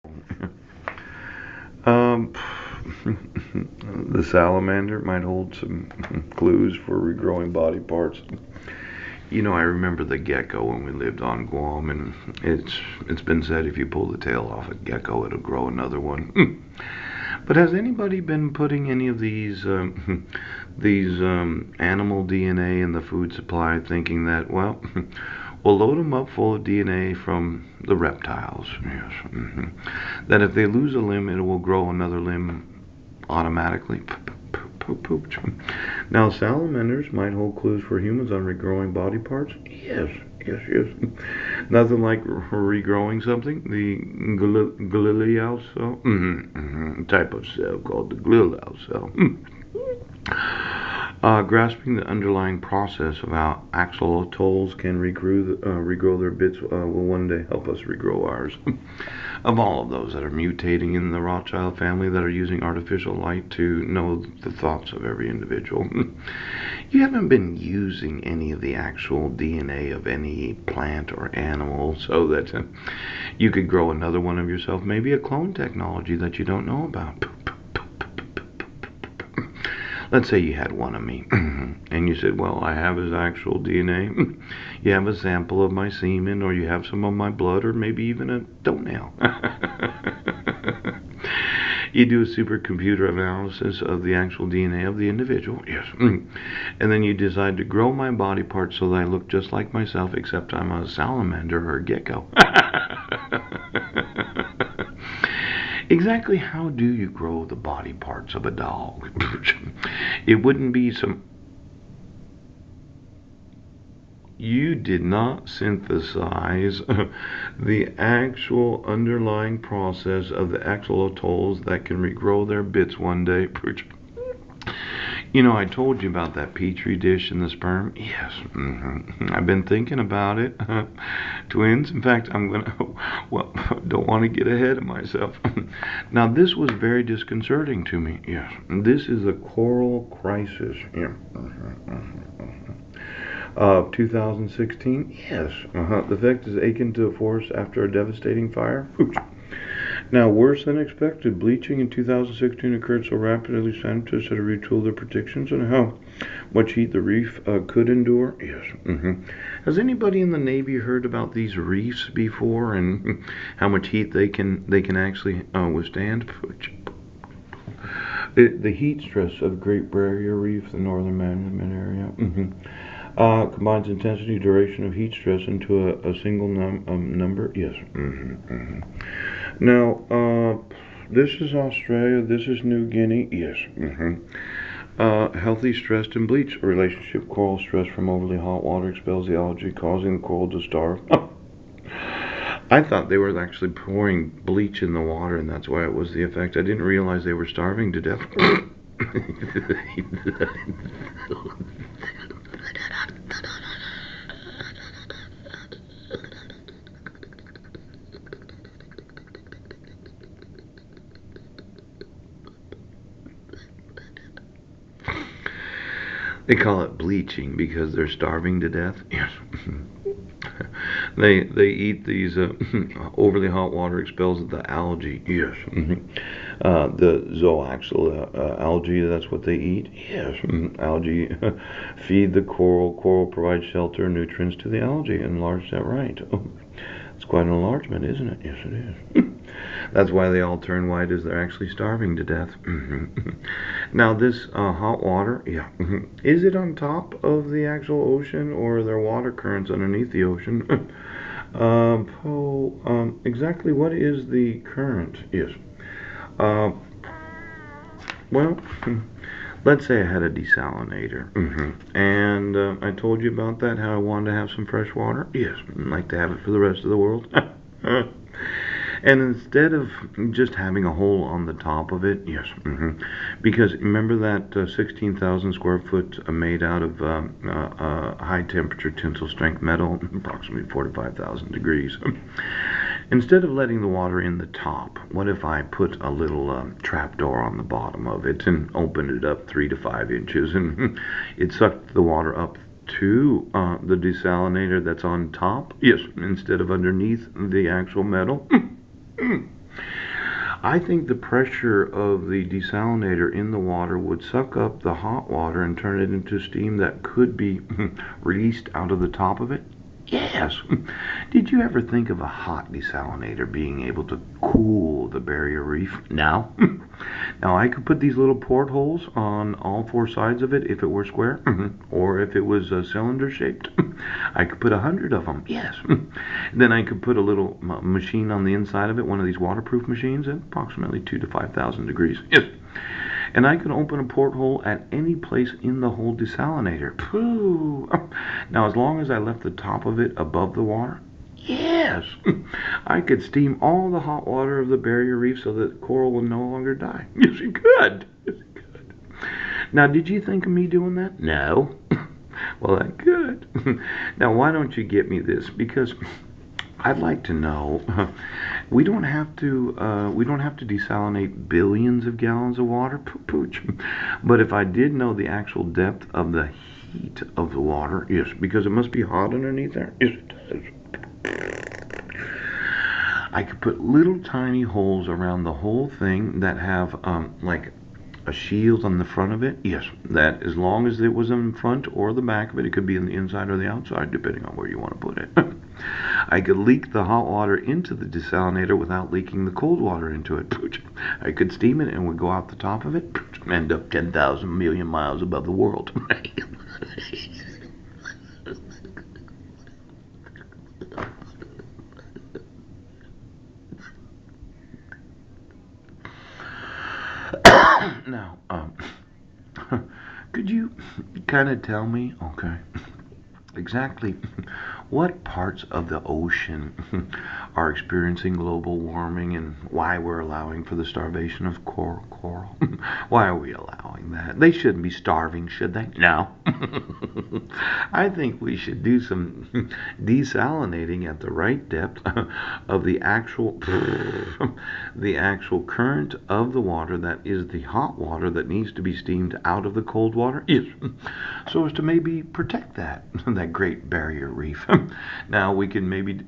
Um, the salamander might hold some clues for regrowing body parts. I remember the gecko when we lived on Guam, and it's been said if you pull the tail off a gecko, it'll grow another one. But has anybody been putting any of these animal DNA in the food supply, thinking that, well, we'll load them up full of DNA from the reptiles? Yes. That if they lose a limb, it will grow another limb automatically. Now, salamanders might hold clues for humans on regrowing body parts. Yes, yes, yes. Nothing like regrowing something. The glial cell, type of cell called the glial cell. Grasping the underlying process of how axolotls can regrow their bits will one day help us regrow ours. Of all of those that are mutating in the Rothschild family that are using artificial light to know the thoughts of every individual, you haven't been using any of the actual DNA of any plant or animal so that you could grow another one of yourself, maybe a clone technology that you don't know about. Let's say you had one of me, and you said, well, I have his actual DNA. You have a sample of my semen, or you have some of my blood, or maybe even a toenail. You do a supercomputer analysis of the actual DNA of the individual, yes. And then you decide to grow my body parts so that I look just like myself, except I'm a salamander or a gecko. Exactly how do you grow the body parts of a dog? It wouldn't be some. You did not synthesize the actual underlying process of the axolotls that can regrow their bits one day. I told you about that petri dish and the sperm. Yes, I've been thinking about it. Twins. In fact, I'm gonna. Well, don't want to get ahead of myself. Now, this was very disconcerting to me. Yes, this is a coral crisis. Yeah. 2016. Yes. The effect is akin to a forest after a devastating fire. Now, worse than expected, bleaching in 2016 occurred so rapidly scientists had to retool their predictions on how much heat the reef could endure. Yes. Has anybody in the Navy heard about these reefs before and how much heat they can actually withstand? The heat stress of the Great Barrier Reef, the northern management area, combines intensity, duration of heat stress into a single number. Yes. Now, this is Australia. This is New Guinea. Yes. Healthy stressed and bleach relationship. Coral stress from overly hot water expels the algae, causing the coral to starve. I thought they were actually pouring bleach in the water, and that's why it was the effect. I didn't realize they were starving to death. They call it bleaching because they're starving to death. Yes. They eat these overly hot water expels the algae. Yes. The zooxanthellae algae. That's what they eat. Yes. Algae feed the coral. Coral provides shelter and nutrients to the algae. Enlarge that right. It's quite an enlargement, isn't it? Yes, it is. That's why they all turn white, as they're actually starving to death. Now, this hot water, yeah. Is it on top of the actual ocean, or are there water currents underneath the ocean? Exactly what is the current? Yes. Uh, well, let's say I had a desalinator, and I told you about that, how I wanted to have some fresh water. Yes, I'd like to have it for the rest of the world. And instead of just having a hole on the top of it, yes, because remember that 16,000 square foot made out of high temperature tensile strength metal, approximately 4 to 5,000 degrees. Instead of letting the water in the top, what if I put a little trap door on the bottom of it and opened it up 3 to 5 inches, and it sucked the water up to the desalinator that's on top? Yes, instead of underneath the actual metal. I think the pressure of the desalinator in the water would suck up the hot water and turn it into steam that could be released out of the top of it. Yes. Did you ever think of a hot desalinator being able to cool the barrier reef? No. Now I could put these little portholes on all four sides of it if it were square, or if it was cylinder shaped. I could put 100 of them. Yes. Then I could put a little machine on the inside of it, one of these waterproof machines, at approximately 2 to 5,000 degrees. Yes. And I could open a porthole at any place in the whole desalinator. Pooh. Now, as long as I left the top of it above the water, yes, I could steam all the hot water of the barrier reef so that coral will no longer die. Yes, you could. Yes, you could. Now, did you think of me doing that? No. Well, I could. Now, why don't you get me this? Because I'd like to know. We don't have to desalinate billions of gallons of water, pooch. But if I did know the actual depth of the heat of the water, yes, because it must be hot underneath there. Yes, it does. I could put little tiny holes around the whole thing that have like a shield on the front of it. Yes, that as long as it was in front or the back of it, it could be in the inside or the outside, depending on where you want to put it. I could leak the hot water into the desalinator without leaking the cold water into it. I could steam it and would go out the top of it, end up 10,000 million miles above the world. Now, could you kind of tell me, okay, exactly what parts of the ocean are experiencing global warming and why we're allowing for the starvation of coral? Why are we allowing that? They shouldn't be starving, should they? No. I think we should do some desalinating at the right depth of the actual current of the water that is the hot water that needs to be steamed out of the cold water. Yes. So as to maybe protect that great barrier reef. Now we can maybe